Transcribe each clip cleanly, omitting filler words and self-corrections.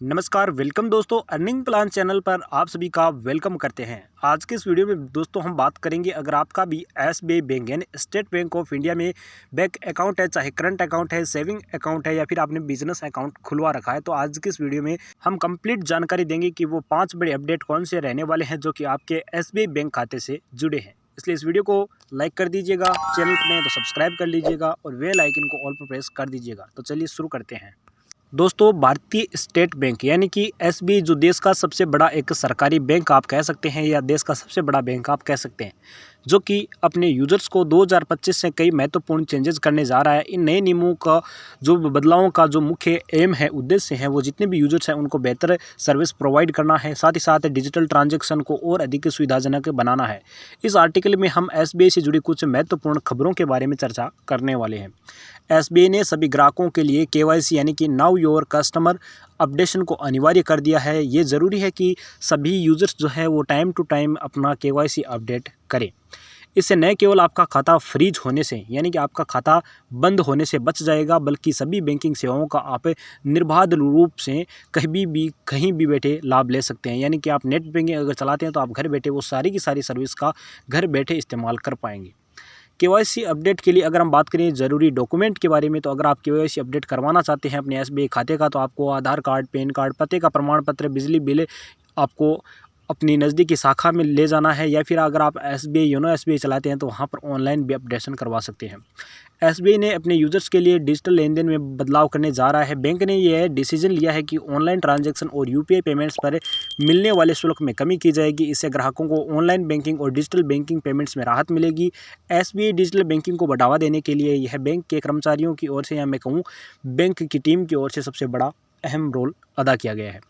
नमस्कार, वेलकम दोस्तों। Earning plan channel पर आप सभी का वेलकम करते हैं। आज के इस वीडियो में दोस्तों हम बात करेंगे, अगर आपका भी एसबीआई बैंक यानी स्टेट बैंक ऑफ इंडिया में बैंक अकाउंट है, चाहे करंट अकाउंट है, सेविंग अकाउंट है या फिर आपने बिजनेस अकाउंट खुलवा रखा है, तो आज की इस वीडियो में हम कंप्लीट जानकारी देंगे कि वो 5 बड़े अपडेट कौन से रहने वाले हैं जो कि आपके एसबीआई बैंक खाते से जुड़े हैं। इसलिए इस वीडियो को लाइक कर दीजिएगा, चैनल पर नए तो सब्सक्राइब कर लीजिएगा और बेल आइकन को ऑल पर प्रेस कर दीजिएगा। तो चलिए शुरू करते हैं। दोस्तों, भारतीय स्टेट बैंक यानी कि एसबीआई जो देश का सबसे बड़ा एक सरकारी बैंक आप कह सकते हैं या देश का सबसे बड़ा बैंक आप कह सकते हैं, जो कि अपने यूजर्स को 2025 से कई महत्वपूर्ण चेंजेस करने जा रहा है। इन नए नियमों का जो बदलावों का जो मुख्य एम है, उद्देश्य है, वो जितने भी यूजर्स हैं उनको बेहतर सर्विस प्रोवाइड करना है, साथ ही साथ डिजिटल ट्रांजैक्शन को और अधिक सुविधाजनक बनाना है। इस आर्टिकल में हम एसबीआई से जुड़ी कुछ महत्वपूर्ण खबरों के बारे में चर्चा करने वाले हैं। एसबीआई ने सभी ग्राहकों के लिए केवाईसी यानी कि नाउ योर कस्टमर अपडेशन को अनिवार्य कर दिया है। ये ज़रूरी है कि सभी यूज़र्स जो है वो टाइम टू टाइम अपना केवाईसी अपडेट करें। इससे न केवल आपका खाता फ्रीज होने से यानी कि आपका खाता बंद होने से बच जाएगा, बल्कि सभी बैंकिंग सेवाओं का आप निर्बाध रूप से कहीं भी बैठे लाभ ले सकते हैं। यानी कि आप नेट बैंकिंग अगर चलाते हैं तो आप घर बैठे वो सारी की सारी सर्विस का घर बैठे इस्तेमाल कर पाएंगे। केवाईसी अपडेट के लिए अगर हम बात करें ज़रूरी डॉक्यूमेंट के बारे में, तो अगर आप केवाईसी अपडेट करवाना चाहते हैं अपने एसबीआई खाते का, तो आपको आधार कार्ड, पैन कार्ड, पते का प्रमाण पत्र, बिजली बिल आपको अपनी नज़दीकी शाखा में ले जाना है, या फिर अगर आप एसबीआई योनो एसबीआई चलाते हैं तो वहाँ पर ऑनलाइन भी अपडेशन करवा सकते हैं। एसबीआई ने अपने यूजर्स के लिए डिजिटल लेन देन में बदलाव करने जा रहा है। बैंक ने यह डिसीजन लिया है कि ऑनलाइन ट्रांजैक्शन और यूपीआई पेमेंट्स पर मिलने वाले शुल्क में कमी की जाएगी। इससे ग्राहकों को ऑनलाइन बैंकिंग और डिजिटल बैंकिंग पेमेंट्स में राहत मिलेगी। एसबीआई डिजिटल बैंकिंग को बढ़ावा देने के लिए यह बैंक के कर्मचारियों की ओर से, या मैं कहूँ बैंक की टीम की ओर से, सबसे बड़ा अहम रोल अदा किया गया है।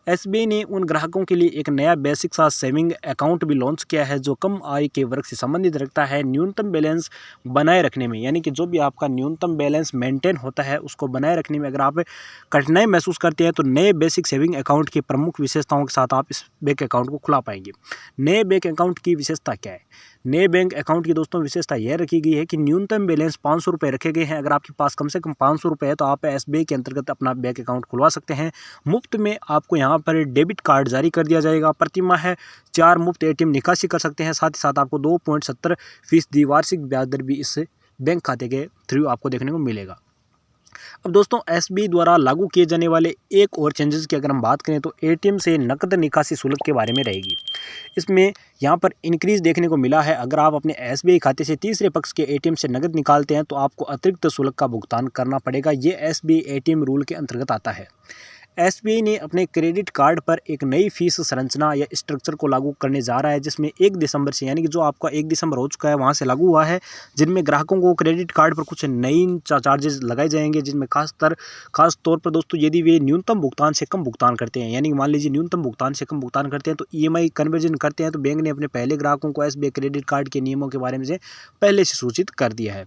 एसबीआई ने उन ग्राहकों के लिए एक नया बेसिक सा सेविंग अकाउंट भी लॉन्च किया है जो कम आय के वर्ग से संबंधित रखता है। न्यूनतम बैलेंस बनाए रखने में, यानी कि जो भी आपका न्यूनतम बैलेंस मेंटेन होता है उसको बनाए रखने में अगर आप कठिनाई महसूस करते हैं, तो नए बेसिक सेविंग अकाउंट की प्रमुख विशेषताओं के साथ आप इस बैंक अकाउंट को खुला पाएंगे। नए बैंक अकाउंट की विशेषता क्या है? नए बैंक अकाउंट की दोस्तों विशेषता यह रखी गई है कि न्यूनतम बैलेंस 500 रुपये रखे गए हैं। अगर आपके पास कम से कम 500 रुपये है तो आप एसबीआई के अंतर्गत अपना बैंक अकाउंट खुलवा सकते हैं। मुफ्त में आपको यहाँ पर डेबिट कार्ड जारी कर दिया जाएगा। प्रतिमाह 4 मुफ्त एटीएम निकासी कर सकते हैं। साथ ही साथ आपको 2.70% वार्षिक ब्याज दर भी इस बैंक खाते के थ्रू आपको देखने को मिलेगा। अब दोस्तों, एसबीआई द्वारा लागू किए जाने वाले एक और चेंजेस की अगर हम बात करें तो एटीएम से नकद निकासी शुल्क के बारे में रहेगी। इसमें यहाँ पर इंक्रीज देखने को मिला है। अगर आप अपने एसबीआई खाते से तीसरे पक्ष के एटीएम से नकद निकालते हैं तो आपको अतिरिक्त शुल्क का भुगतान करना पड़ेगा। ये एसबीआई एटीएम रूल के अंतर्गत आता है। एसबीआई ने अपने क्रेडिट कार्ड पर एक नई फीस संरचना या स्ट्रक्चर को लागू करने जा रहा है, जिसमें 1 दिसंबर से, यानी कि जो आपका 1 दिसंबर हो चुका है वहाँ से लागू हुआ है, जिनमें ग्राहकों को क्रेडिट कार्ड पर कुछ नई चार्जेस लगाए जाएंगे। जिनमें खास तौर पर दोस्तों, यदि वे न्यूनतम भुगतान से कम भुगतान करते हैं, यानी कि मान लीजिए न्यूनतम भुगतान से कम भुगतान करते हैं तो ईएमआई कन्वर्जन करते हैं, तो बैंक ने अपने पहले ग्राहकों को एसबीआई क्रेडिट कार्ड के नियमों के बारे में से पहले से सूचित कर दिया है।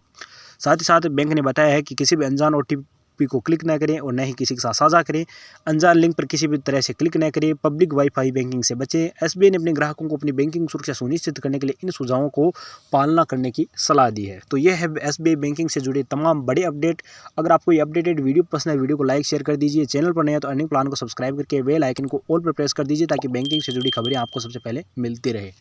साथ ही साथ बैंक ने बताया है कि किसी भी अनजान ओटीपी को क्लिक न करें और न ही किसी के साथ साझा करें। अनजान लिंक पर किसी भी तरह से क्लिक न करें। पब्लिक वाईफाई बैंकिंग से बचें। एसबीआई ने अपने ग्राहकों को अपनी बैंकिंग सुरक्षा सुनिश्चित करने के लिए इन सुझावों को पालना करने की सलाह दी है। तो यह है एसबीआई बैंकिंग से जुड़े तमाम बड़े अपडेट। अगर आपको ये अपडेटेड वीडियो पसंद है, वीडियो को लाइक शेयर कर दीजिए। चैनल पर नया तो अर्निंग प्लान को सब्सक्राइब करके बेल आइकन को ऑल पर प्रेस कर दीजिए, ताकि बैंकिंग से जुड़ी खबरें आपको सबसे पहले मिलती रहे।